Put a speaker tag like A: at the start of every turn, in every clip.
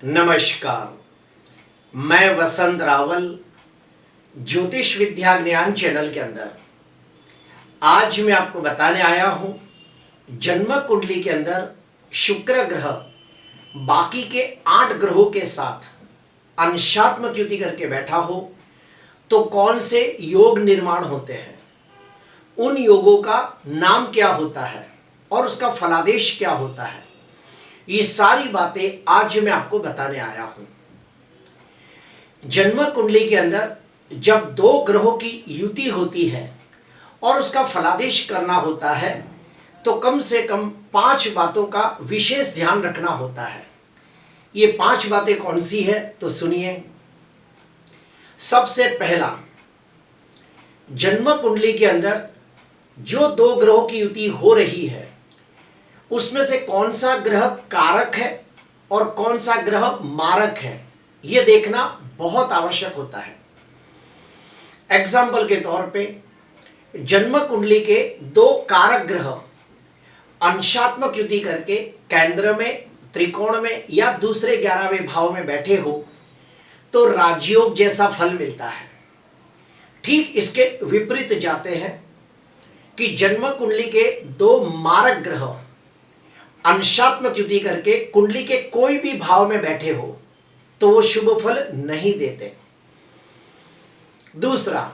A: नमस्कार। मैं वसंत रावल ज्योतिष विद्या ज्ञान चैनल के अंदर आज मैं आपको बताने आया हूं जन्म कुंडली के अंदर शुक्र ग्रह बाकी के 8 ग्रहों के साथ अंशात्मक युति करके बैठा हो तो कौन से योग निर्माण होते हैं, उन योगों का नाम क्या होता है और उसका फलादेश क्या होता है, ये सारी बातें आज मैं आपको बताने आया हूं। जन्म कुंडली के अंदर जब 2 ग्रहों की युति होती है और उसका फलादेश करना होता है तो कम से कम 5 बातों का विशेष ध्यान रखना होता है। ये 5 बातें कौन सी है तो सुनिए। सबसे पहला, जन्म कुंडली के अंदर जो 2 ग्रहों की युति हो रही है उसमें से कौन सा ग्रह कारक है और कौन सा ग्रह मारक है, यह देखना बहुत आवश्यक होता है। एग्जाम्पल के तौर पे जन्म कुंडली के 2 कारक ग्रह अंशात्मक युति करके केंद्र में, त्रिकोण में या दूसरे 11वें भाव में बैठे हो तो राजयोग जैसा फल मिलता है। ठीक इसके विपरीत जाते हैं कि जन्म कुंडली के 2 मारक ग्रह अंशात्मक युति करके कुंडली के कोई भी भाव में बैठे हो तो वो शुभ फल नहीं देते। दूसरा,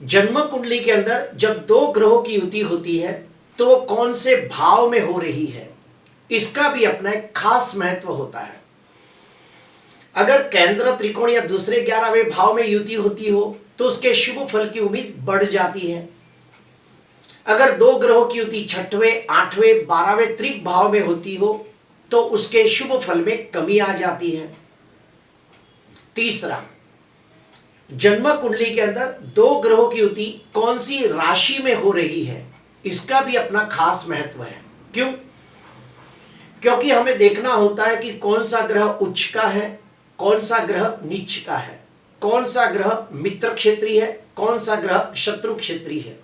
A: जन्म कुंडली के अंदर जब 2 ग्रहों की युति होती है तो वो कौन से भाव में हो रही है, इसका भी अपना एक खास महत्व होता है। अगर केंद्र, त्रिकोण या दूसरे 11वें भाव में युति होती हो तो उसके शुभ फल की उम्मीद बढ़ जाती है। अगर 2 ग्रहों की युति 6वें, 8वें, 12वें त्रिक भाव में होती हो तो उसके शुभ फल में कमी आ जाती है। तीसरा, जन्म कुंडली के अंदर 2 ग्रहों की युति कौन सी राशि में हो रही है, इसका भी अपना खास महत्व है। क्यों? क्योंकि हमें देखना होता है कि कौन सा ग्रह उच्च का है, कौन सा ग्रह नीच का है, कौन सा ग्रह मित्र क्षेत्री है, कौन सा ग्रह शत्रु क्षेत्री है।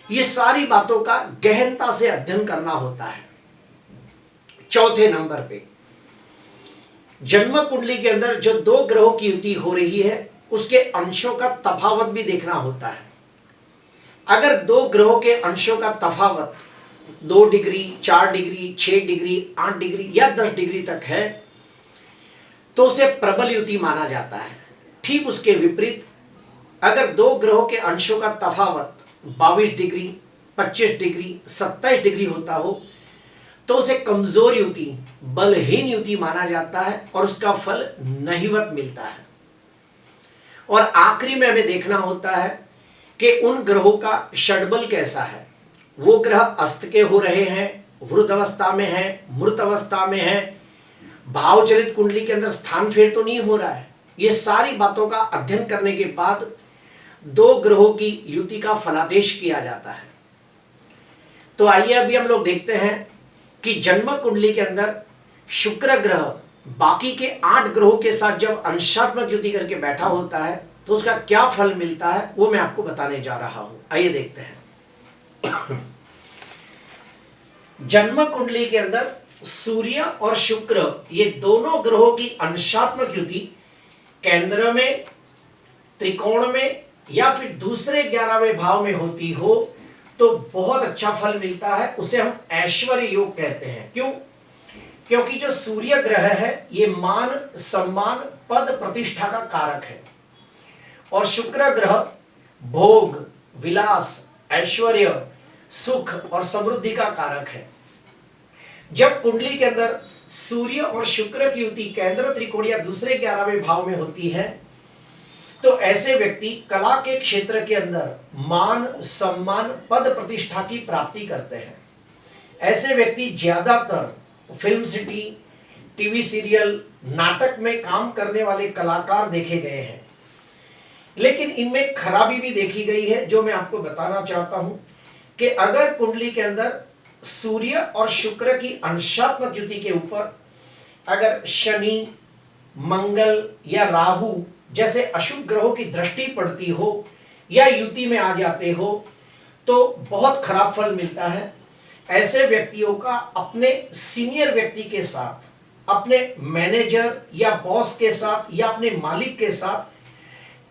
A: ये सारी बातों का गहनता से अध्ययन करना होता है। चौथे नंबर पे, जन्म कुंडली के अंदर जो 2 ग्रहों की युति हो रही है उसके अंशों का तफावत भी देखना होता है। अगर 2 ग्रहों के अंशों का तफावत 2 डिग्री, 4 डिग्री, 6 डिग्री, 8 डिग्री या 10 डिग्री तक है तो उसे प्रबल युति माना जाता है। ठीक उसके विपरीत अगर 2 ग्रहों के अंशों का तफावत 22 डिग्री, 25 डिग्री, 27 डिग्री होता हो तो उसे कमजोर युति, बलहीन युति माना जाता है और उसका फल नहीवत मिलता है। और आखिरी में हमें देखना होता है कि उन ग्रहों का षड्बल कैसा है। वो ग्रह अस्त के हो रहे हैं, वृद्ध अवस्था में है, मृत अवस्था में है, भाव चलित कुंडली के अंदर स्थान फेर तो नहीं हो रहा है। ये सारी बातों का अध्ययन करने के बाद 2 ग्रहों की युति का फलादेश किया जाता है। तो आइए अभी हम लोग देखते हैं कि जन्म कुंडली के अंदर शुक्र ग्रह बाकी के 8 ग्रहों के साथ जब अंशात्मक युति करके बैठा होता है तो उसका क्या फल मिलता है, वो मैं आपको बताने जा रहा हूं। आइए देखते हैं। जन्म कुंडली के अंदर सूर्य और शुक्र ये दोनों ग्रहों की अंशात्मक युति केंद्र में, त्रिकोण में या फिर दूसरे 11वें भाव में होती हो तो बहुत अच्छा फल मिलता है। उसे हम ऐश्वर्य योग कहते हैं। क्यों? क्योंकि जो सूर्य ग्रह है ये मान, सम्मान, पद, प्रतिष्ठा का कारक है और शुक्र ग्रह भोग, विलास, ऐश्वर्य, सुख और समृद्धि का कारक है। जब कुंडली के अंदर सूर्य और शुक्र की युति केंद्र, त्रिकोण या दूसरे 11वें भाव में होती है तो ऐसे व्यक्ति कला के क्षेत्र के अंदर मान, सम्मान, पद, प्रतिष्ठा की प्राप्ति करते हैं। ऐसे व्यक्ति ज्यादातर फिल्म सिटी, टीवी सीरियल, नाटक में काम करने वाले कलाकार देखे गए हैं। लेकिन इनमें खराबी भी देखी गई है जो मैं आपको बताना चाहता हूं कि अगर कुंडली के अंदर सूर्य और शुक्र की अंशात्मक युति के ऊपर अगर शनि, मंगल या राहु जैसे अशुभ ग्रहों की दृष्टि पड़ती हो या युति में आ जाते हो तो बहुत खराब फल मिलता है। ऐसे व्यक्तियों का अपने सीनियर व्यक्ति के साथ अपने मैनेजर या बॉस के साथ या अपने मालिक के साथ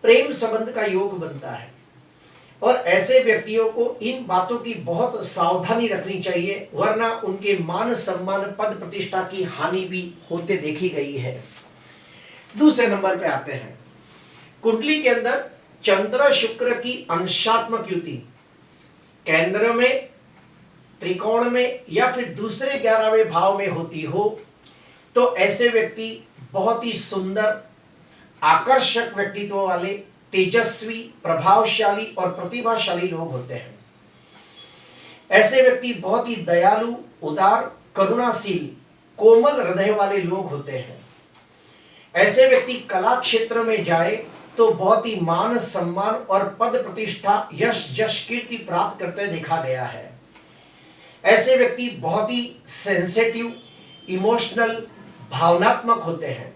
A: प्रेम संबंध का योग बनता है। और ऐसे व्यक्तियों को इन बातों की बहुत सावधानी रखनी चाहिए, वरना उनके मान सम्मान पद प्रतिष्ठा की हानि भी होते देखी गई है। दूसरे नंबर पे आते हैं, कुंडली के अंदर चंद्र शुक्र की अंशात्मक युति केंद्र में, त्रिकोण में या फिर दूसरे 11वें भाव में होती हो तो ऐसे व्यक्ति बहुत ही सुंदर, आकर्षक व्यक्तित्व वाले, तेजस्वी, प्रभावशाली और प्रतिभाशाली लोग होते हैं। ऐसे व्यक्ति बहुत ही दयालु, उदार, करुणाशील, कोमल हृदय वाले लोग होते हैं। ऐसे व्यक्ति कला क्षेत्र में जाए तो बहुत ही मान सम्मान और पद प्रतिष्ठा, यश जश कीर्ति प्राप्त करते देखा गया है। ऐसे व्यक्ति बहुत ही सेंसिटिव, इमोशनल, भावनात्मक होते हैं।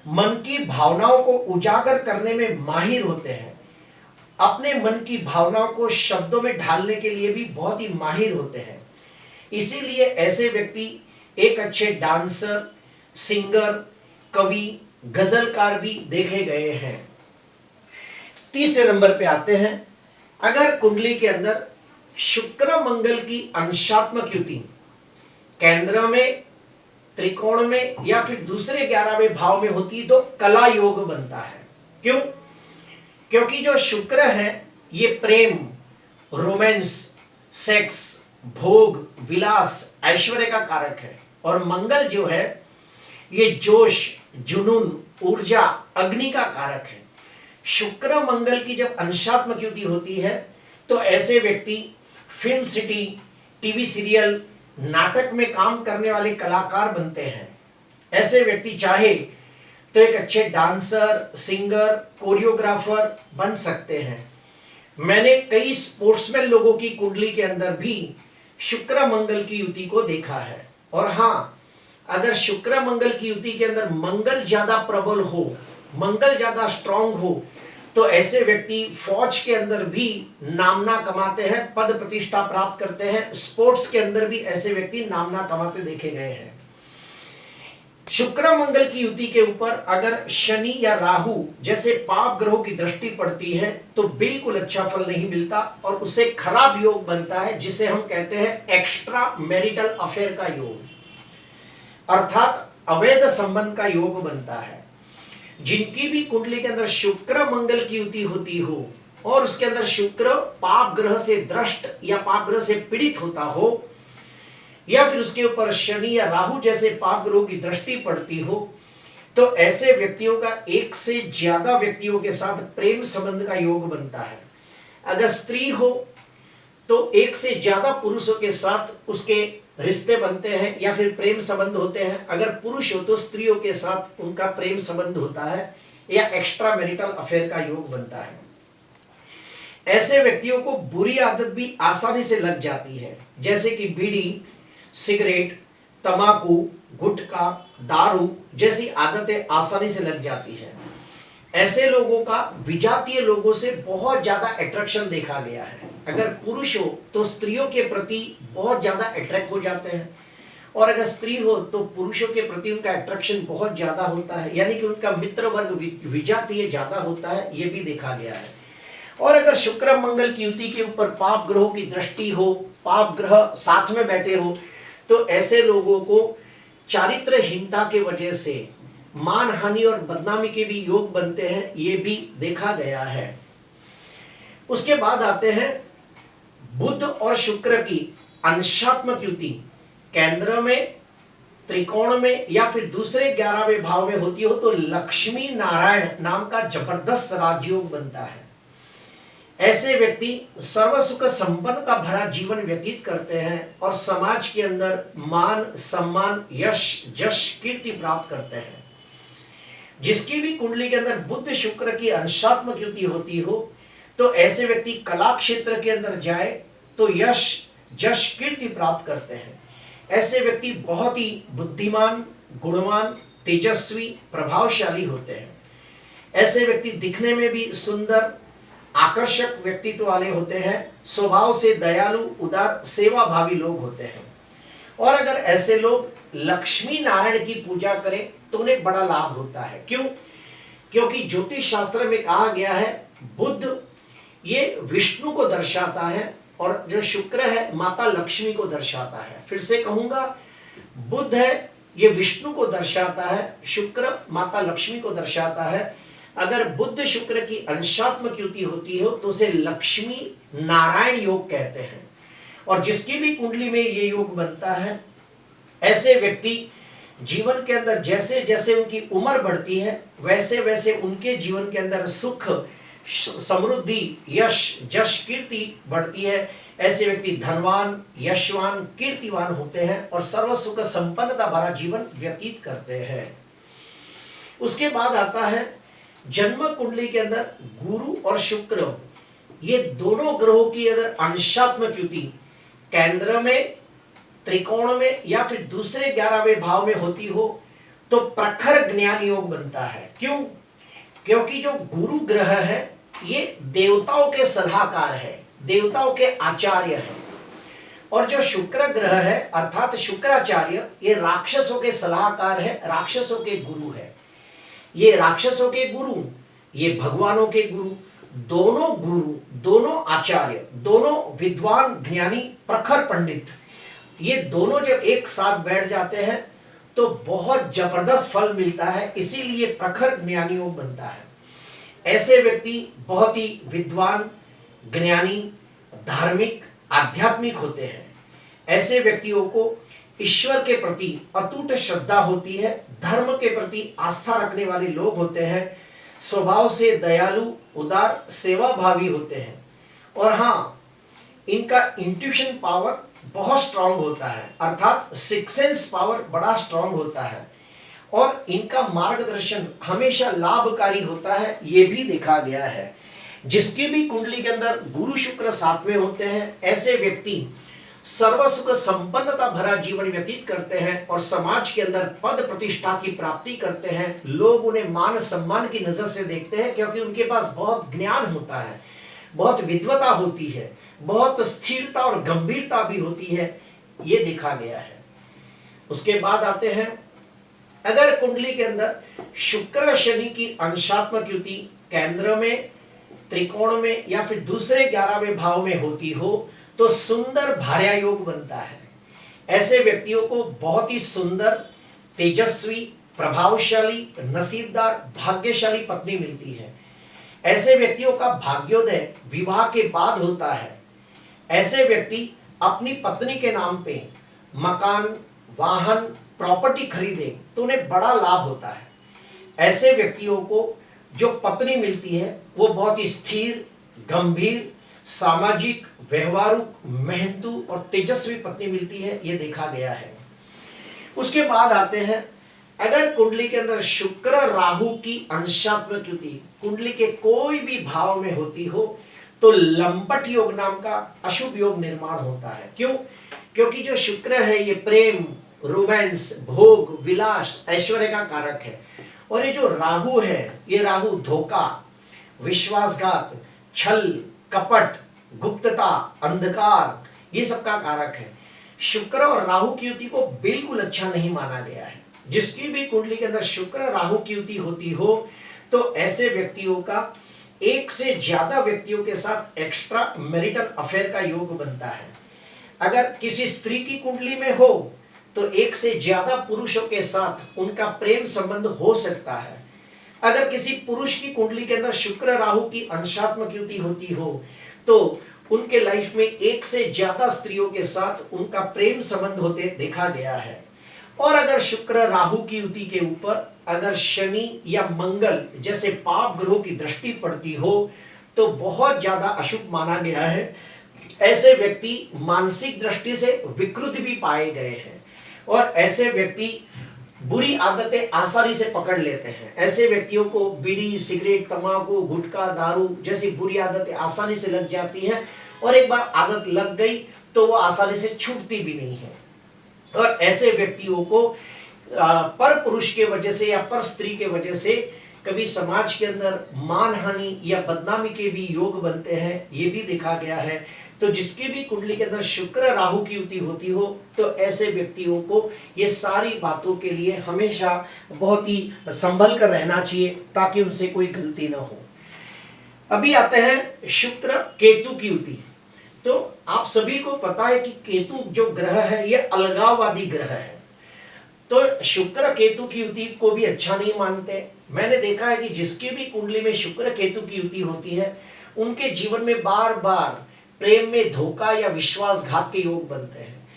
A: मन की भावनाओं को उजागर करने में माहिर होते हैं। अपने मन की भावनाओं को शब्दों में ढालने के लिए भी बहुत ही माहिर होते हैं। इसीलिए ऐसे व्यक्ति एक अच्छे डांसर, सिंगर, कवि, गजलकार भी देखे गए हैं। तीसरे नंबर पे आते हैं, अगर कुंडली के अंदर शुक्र मंगल की अंशात्मक युति केंद्र में, त्रिकोण में या फिर दूसरे 11वें भाव में होती तो कला योग बनता है। क्यों? क्योंकि जो शुक्र है ये प्रेम, रोमांस, सेक्स, भोग, विलास, ऐश्वर्य का कारक है। और मंगल जो है ये जोश, जुनून, ऊर्जा, अग्नि का कारक है। शुक्र मंगल की जब अंशात्मक युति होती है तो ऐसे व्यक्ति फिल्म सिटी, टीवी सीरियल, नाटक में काम करने वाले कलाकार बनते हैं। ऐसे व्यक्ति चाहे तो एक अच्छे डांसर, सिंगर, कोरियोग्राफर बन सकते हैं। मैंने कई स्पोर्ट्समैन लोगों की कुंडली के अंदर भी शुक्र मंगल की युति को देखा है। और हाँ, अगर शुक्र मंगल की युति के अंदर मंगल ज्यादा प्रबल हो, मंगल ज्यादा स्ट्रांग हो तो ऐसे व्यक्ति फौज के अंदर भी नामना कमाते हैं, पद प्रतिष्ठा प्राप्त करते हैं। स्पोर्ट्स के अंदर भी ऐसे व्यक्ति नामना कमाते देखे गए हैं। शुक्र मंगल की युति के ऊपर अगर शनि या राहु जैसे पाप ग्रहों की दृष्टि पड़ती है तो बिल्कुल अच्छा फल नहीं मिलता और उससे खराब योग बनता है, जिसे हम कहते हैं एक्स्ट्रा मैरिटल अफेयर का योग, अर्थात अवैध संबंध का योग बनता है। जिनकी भी कुंडली के अंदर शुक्र मंगल की युति होती हो और उसके अंदर शुक्र पाप ग्रह से द्रष्ट या पाप ग्रह से पीड़ित होता हो या फिर उसके ऊपर शनि या राहु जैसे पाप ग्रहों की दृष्टि पड़ती हो तो ऐसे व्यक्तियों का एक से ज्यादा व्यक्तियों के साथ प्रेम संबंध का योग बनता है। अगर स्त्री हो तो एक से ज्यादा पुरुषों के साथ उसके रिश्ते बनते हैं या फिर प्रेम संबंध होते हैं। अगर पुरुष हो तो स्त्रियों के साथ उनका प्रेम संबंध होता है या एक्स्ट्रा मैरिटल अफेयर का योग बनता है। ऐसे व्यक्तियों को बुरी आदत भी आसानी से लग जाती है, जैसे कि बीड़ी, सिगरेट, तंबाकू, गुटखा, दारू जैसी आदतें आसानी से लग जाती है। ऐसे लोगों का विजातीय लोगों से बहुत ज्यादा अट्रैक्शन देखा गया है। अगर पुरुष हो तो स्त्रियों के प्रति बहुत ज्यादा अट्रैक्ट हो जाते हैं और अगर स्त्री हो तो पुरुषों के प्रति उनका अट्रैक्शन बहुत ज्यादा होता है, यानी कि उनका मित्र वर्ग विजातीय ज्यादा होता है, ये भी देखा गया है। और अगर शुक्र मंगल की युति के ऊपर पाप ग्रहों की दृष्टि हो, पाप ग्रह साथ में बैठे हो तो ऐसे लोगों को चारित्रहीनता के वजह से मान हानि और बदनामी के भी योग बनते हैं, ये भी देखा गया है। उसके बाद आते हैं बुध और शुक्र की अंशात्मक युति केंद्र में, त्रिकोण में या फिर दूसरे 11वें भाव में होती हो तो लक्ष्मी नारायण नाम का जबरदस्त राजयोग बनता है। ऐसे व्यक्ति सर्व सुख संपन्न का भरा जीवन व्यतीत करते हैं और समाज के अंदर मान सम्मान, यश जश कीर्ति प्राप्त करते हैं। जिसकी भी कुंडली के अंदर बुध शुक्र की अंशात्मक युति होती हो तो ऐसे व्यक्ति कला क्षेत्र के अंदर जाए तो यश जश कीर्ति प्राप्त करते हैं। ऐसे व्यक्ति बहुत ही बुद्धिमान, गुणवान, तेजस्वी, प्रभावशाली होते हैं। ऐसे व्यक्ति दिखने में भी सुंदर, आकर्षक व्यक्तित्व वाले होते हैं। स्वभाव से दयालु, उदार, सेवा भावी लोग होते हैं। और अगर ऐसे लोग लक्ष्मी नारायण की पूजा करें तो उन्हें बड़ा लाभ होता है। क्यों? क्योंकि ज्योतिष शास्त्र में कहा गया है बुध ये विष्णु को दर्शाता है और जो शुक्र है माता लक्ष्मी को दर्शाता है। फिर से कहूंगा, बुध है ये विष्णु को दर्शाता है, शुक्र माता लक्ष्मी को दर्शाता है। अगर बुध शुक्र की अंशात्मक युति होती हो तो उसे लक्ष्मी नारायण योग कहते हैं। और जिसकी भी कुंडली में ये योग बनता है, ऐसे व्यक्ति जीवन के अंदर जैसे जैसे उनकी उम्र बढ़ती है वैसे वैसे उनके जीवन के अंदर सुख, समृद्धि, यश, जश, कीर्ति बढ़ती है। ऐसे व्यक्ति धनवान, यशवान, कीर्तिवान होते हैं और सर्व सुख संपन्नता भरा जीवन व्यतीत करते हैं। उसके बाद आता है जन्म कुंडली के अंदर गुरु और शुक्र, ये दोनों ग्रहों की अगर अंशात्मक युति केंद्र में, त्रिकोण में या फिर दूसरे 11वें भाव में होती हो तो प्रखर ज्ञान योग बनता है। क्यों? क्योंकि जो गुरु ग्रह है ये देवताओं के सलाहकार है, देवताओं के आचार्य है। और जो शुक्र ग्रह है अर्थात शुक्राचार्य, ये राक्षसों के सलाहकार है, राक्षसों के गुरु है। ये राक्षसों के गुरु, ये भगवानों के गुरु, दोनों आचार्य, दोनों विद्वान, ज्ञानी, प्रखर पंडित, ये दोनों जब एक साथ बैठ जाते हैं तो बहुत जबरदस्त फल मिलता है। इसीलिए प्रखर ज्ञानी योग बनता है। ऐसे व्यक्ति बहुत ही विद्वान, ज्ञानी, धार्मिक, आध्यात्मिक होते हैं। ऐसे व्यक्तियों को ईश्वर के प्रति अटूट श्रद्धा होती है, धर्म के प्रति आस्था रखने वाले लोग होते हैं, स्वभाव से दयालु, उदार, सेवाभावी होते हैं। और हाँ, इनका इंट्यूशन पावर बहुत स्ट्रांग होता है, अर्थात सिक्स सेंस पावर बड़ा स्ट्रांग होता है और इनका मार्गदर्शन हमेशा लाभकारी होता है, ये भी देखा गया है। जिसकी भी कुंडली के अंदर गुरु शुक्र साथ में होते हैं, ऐसे व्यक्ति सर्व सुख संपन्नता भरा जीवन व्यतीत करते हैं और समाज के अंदर पद प्रतिष्ठा की प्राप्ति करते हैं। लोग उन्हें मान सम्मान की नजर से देखते हैं क्योंकि उनके पास बहुत ज्ञान होता है, बहुत विद्वता होती है, बहुत स्थिरता और गंभीरता भी होती है, ये देखा गया है। उसके बाद आते हैं, अगर कुंडली के अंदर शुक्र शनि की अंशात्मक युति केंद्र में, त्रिकोण में या फिर दूसरे 11वें भाव में होती हो तो सुंदर भार्या योग बनता है। ऐसे व्यक्तियों को बहुत ही सुंदर, तेजस्वी, प्रभावशाली, नसीबदार, भाग्यशाली पत्नी मिलती है। ऐसे व्यक्तियों का भाग्योदय विवाह के बाद होता है। ऐसे व्यक्ति अपनी पत्नी के नाम पे मकान, वाहन, प्रॉपर्टी खरीदे तो उन्हें बड़ा लाभ होता है। ऐसे व्यक्तियों को जो पत्नी मिलती है वो बहुत ही स्थिर, गंभीर, सामाजिक, व्यवहारिक, मेहनतू और तेजस्वी पत्नी मिलती है, ये देखा गया है। उसके बाद आते हैं, अगर कुंडली के अंदर शुक्र राहु की अंशात्मक युति कुंडली के कोई भी भाव में होती हो तो लंपट योग नाम का अशुभ योग निर्माण होता है। क्यों? क्योंकि जो शुक्र है ये प्रेम, रोमांस, भोग, विलास, ऐश्वर्य का कारक है। और ये जो राहु है, ये राहु धोखा, विश्वासघात, छल, कपट, गुप्तता, अंधकार, ये सब का कारक है। शुक्र और राहु की युति को बिल्कुल अच्छा नहीं माना गया है। जिसकी भी कुंडली के अंदर शुक्र राहु की युति होती हो तो ऐसे व्यक्तियों का एक से ज्यादा व्यक्तियों के साथ एक्स्ट्रा मैरिटल अफेयर का योग बनता है। अगर किसी स्त्री की कुंडली में हो तो एक से ज्यादा पुरुषों के साथ उनका प्रेम संबंध हो सकता है। अगर किसी पुरुष की कुंडली के अंदर शुक्र राहु की अंशात्मक युति होती हो तो उनके लाइफ में एक से ज्यादा स्त्रियों के साथ उनका प्रेम संबंध होते देखा गया है। और अगर शुक्र राहु की युति के ऊपर अगर शनि या मंगल जैसे पाप ग्रहों की दृष्टि पड़ती हो तो बहुत ज्यादा अशुभ माना गया है। ऐसे व्यक्ति मानसिक दृष्टि से विकृत भी पाए गए हैं और ऐसे व्यक्ति बुरी आदतें आसानी से पकड़ लेते हैं। ऐसे व्यक्तियों को बीड़ी, सिगरेट, तंबाकू, गुटखा, दारू जैसी बुरी आदतें आसानी से लग जाती हैं और एक बार आदत लग गई तो वो आसानी से छूटती भी नहीं है। और ऐसे व्यक्तियों को पर पुरुष के वजह से या पर स्त्री के वजह से कभी समाज के अंदर मानहानि या बदनामी के भी योग बनते हैं, ये भी देखा गया है। तो जिसकी भी कुंडली के अंदर शुक्र राहु की युति होती हो तो ऐसे व्यक्तियों को ये सारी बातों के लिए हमेशा बहुत ही संभल कर रहना चाहिए ताकि उनसे कोई गलती ना हो। अभी आते हैं शुक्र केतु की युति। तो आप सभी को पता है कि केतु जो ग्रह है ये अलगाववादी ग्रह है, तो शुक्र केतु की युति को भी अच्छा नहीं मानते। मैंने देखा है कि जिसकी भी कुंडली में शुक्र केतु की युति होती है उनके जीवन में बार बार प्रेम में धोखा या विश्वासघात के योग बनते हैं।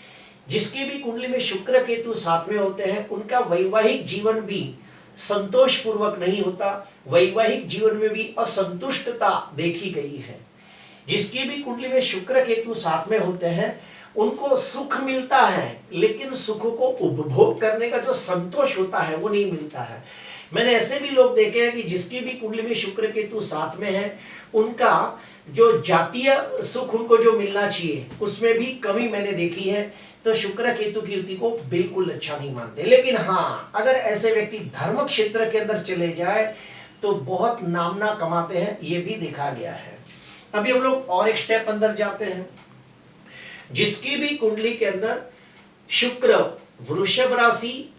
A: जिसकी भी कुंडली में शुक्र केतु साथ में होते हैं उनका वैवाहिक जीवन भी संतोष पूर्वक नहीं होता, वैवाहिक जीवन में भी असंतुष्टता देखी गई है। जिसकी भी कुंडली में शुक्र केतु साथ में होते हैं उनको सुख मिलता है लेकिन सुख को उपभोग करने का जो संतोष होता है वो नहीं मिलता है। मैंने ऐसे भी लोग देखे हैं कि जिसकी भी कुंडली में शुक्र केतु साथ में है उनका जो जातीय सुख उनको जो मिलना चाहिए उसमें भी कमी मैंने देखी है। तो शुक्र केतु की युति को बिल्कुल अच्छा नहीं मानते। लेकिन हाँ, अगर ऐसे व्यक्ति धर्म क्षेत्र के अंदर चले जाए तो बहुत नामना कमाते हैं, ये भी देखा गया है। अभी हम लोग और एक स्टेप अंदर जाते हैं। जिसकी भी कुंडली के अंदर शुक्र वृषभ राशि,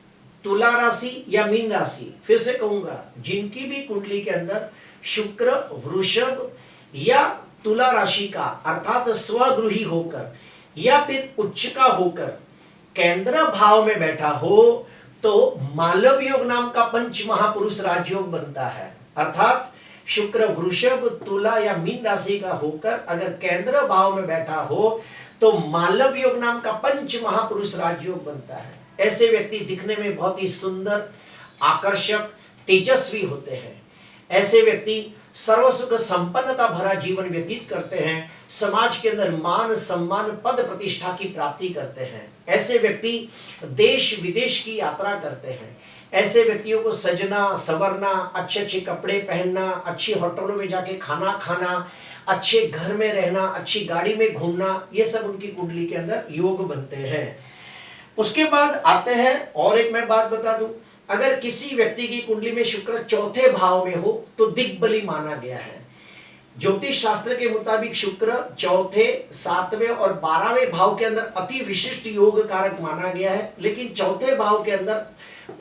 A: तुला राशि या मीन राशि, फिर से कहूंगा, जिनकी भी कुंडली के अंदर शुक्र वृषभ या तुला राशि का अर्थात स्वगृही होकर या फिर उच्च का होकर केंद्र भाव में बैठा हो तो मालव योग नाम का पंच महापुरुष राजयोग बनता है। अर्थात शुक्र वृषभ तुला या मीन राशि का होकर अगर केंद्र भाव में बैठा हो तो मालव योग नाम का पंच महापुरुष राजयोग बनता है। ऐसे व्यक्ति दिखने में बहुत ही सुंदर, आकर्षक, तेजस्वी होते हैं। ऐसे व्यक्ति सर्व सुख संपन्नता भरा जीवन व्यतीत करते हैं, समाज के अंदर मान सम्मान पद प्रतिष्ठा की प्राप्ति करते हैं। ऐसे व्यक्ति देश विदेश की यात्रा करते हैं। ऐसे व्यक्तियों को सजना संवरना, अच्छे अच्छे कपड़े पहनना, अच्छी होटलों में जाके खाना खाना, अच्छे घर में रहना, अच्छी गाड़ी में घूमना, ये सब उनकी कुंडली के अंदर योग बनते हैं। उसके बाद आते हैं, और एक मैं बात बता दूं, अगर किसी व्यक्ति की कुंडली में शुक्र चौथे भाव में हो तो दिग्बली माना गया है। ज्योतिष शास्त्र के मुताबिक शुक्र चौथे, सातवें और 12वें भाव के अंदर अति विशिष्ट योग कारक माना गया है, लेकिन चौथे भाव के अंदर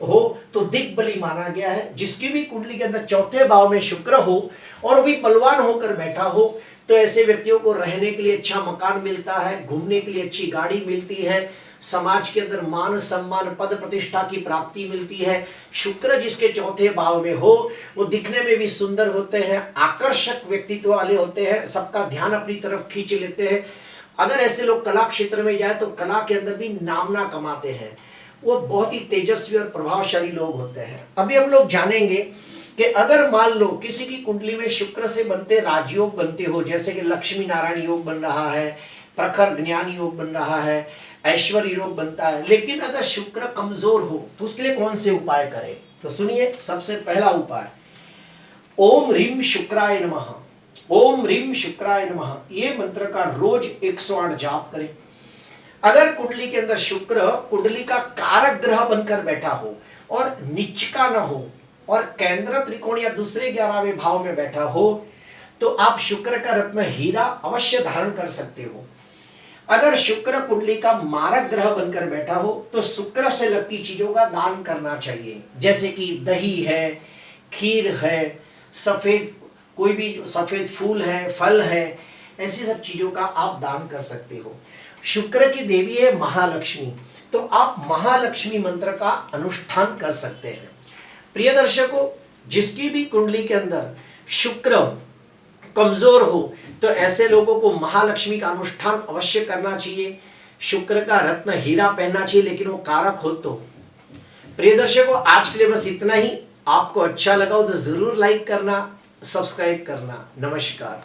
A: हो तो दिग्बली माना गया है। जिसकी भी कुंडली के अंदर चौथे भाव में शुक्र हो और वो भी बलवान होकर बैठा हो तो ऐसे व्यक्तियों को रहने के लिए अच्छा मकान मिलता है, घूमने के लिए अच्छी गाड़ी मिलती है, समाज के अंदर मान सम्मान पद प्रतिष्ठा की प्राप्ति मिलती है। शुक्र जिसके चौथे भाव में हो वो दिखने में भी सुंदर होते हैं, आकर्षक व्यक्तित्व वाले होते हैं, सबका ध्यान अपनी तरफ खींच लेते हैं। अगर ऐसे लोग कला क्षेत्र में जाए तो कला के अंदर भी नामना कमाते हैं, वो बहुत ही तेजस्वी और प्रभावशाली लोग होते हैं। अभी हम लोग जानेंगे कि अगर मान लो किसी की कुंडली में शुक्र से बनते राजयोग बनते हो, जैसे कि लक्ष्मी नारायण योग बन रहा है, प्रखर ज्ञान योग बन रहा है, ऐश्वर्य योग बनता है, लेकिन अगर शुक्र कमजोर हो तो उसके लिए कौन से उपाय करें? तो सुनिए, सबसे पहला उपाय ओम ह्रीम शुक्राय नमः, ओम ह्रीम शुक्राय नमः, ये मंत्र का रोज 108 जाप करें। अगर कुंडली के अंदर शुक्र कुंडली का कारक ग्रह बनकर बैठा हो और नीच का न हो और केंद्र त्रिकोण या दूसरे 11वें भाव में बैठा हो तो आप शुक्र का रत्न हीरा अवश्य धारण कर सकते हो। अगर शुक्र कुंडली का मारक ग्रह बनकर बैठा हो तो शुक्र से लगती चीजों का दान करना चाहिए, जैसे कि दही है, खीर है, सफेद कोई भी सफेद फूल है, फल है, ऐसी सब चीजों का आप दान कर सकते हो। शुक्र की देवी है महालक्ष्मी, तो आप महालक्ष्मी मंत्र का अनुष्ठान कर सकते हैं। प्रिय दर्शकों, जिसकी भी कुंडली के अंदर शुक्र कमजोर हो तो ऐसे लोगों को महालक्ष्मी का अनुष्ठान अवश्य करना चाहिए। शुक्र का रत्न हीरा पहनना चाहिए, लेकिन वो कारक हो तो। प्रिय दर्शकों, आज के लिए बस इतना ही। आपको अच्छा लगा हो तो जरूर लाइक करना, सब्सक्राइब करना। नमस्कार।